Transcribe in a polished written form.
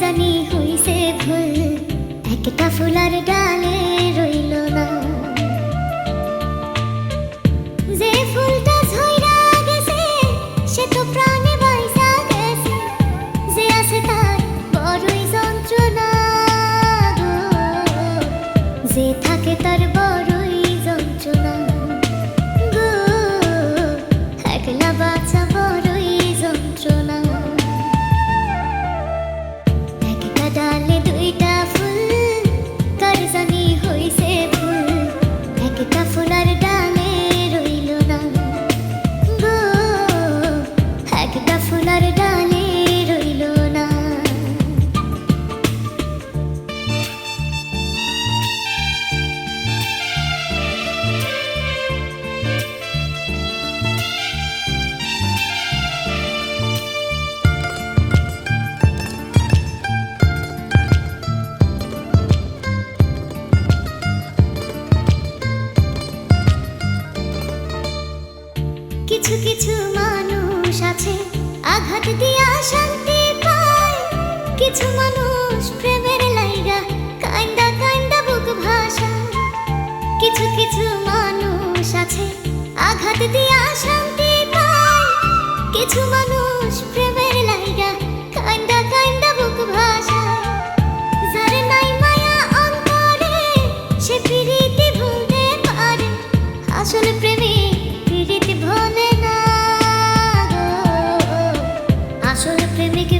জানি হইছে ভুল, একটা ফুলার ডালে রইল না। যে ফুলটা ঝইরা গেছে সে তো প্রাণে বাইসা গেছে, যে আছে তার বড়ই যন্ত্রণা গো, যে থাকে তার বড়ই যন্ত্রণা গো, একলা বাঁচা বড়ই যন্ত্রণা। একটা ডালে দুইটা ফুল, কার জানি হইছে ভুল, একটা ফুলার ডালে রইল না গো, একটা ফুলার ডালে রইল না। কিছু কিছু মানুষ আছে আঘাত দিয়া শান্তি পায়, কিছু মানুষ প্রেমের লাইগা কান্দা কান্দা বুক ভাসায়। কিছু কিছু মানুষ আছে আঘাত দিয়া শান্তি পায়, কিছু মানুষ প্রেমের লাইগা কান্দা কান্দা বুক ভাসায়। যার নাই মায়া অন্তরে সে প্রীতি ভুলতে পারে, আসলে প্রেমে প্রীতি ভোলে না গো, আসলে প্রেমিক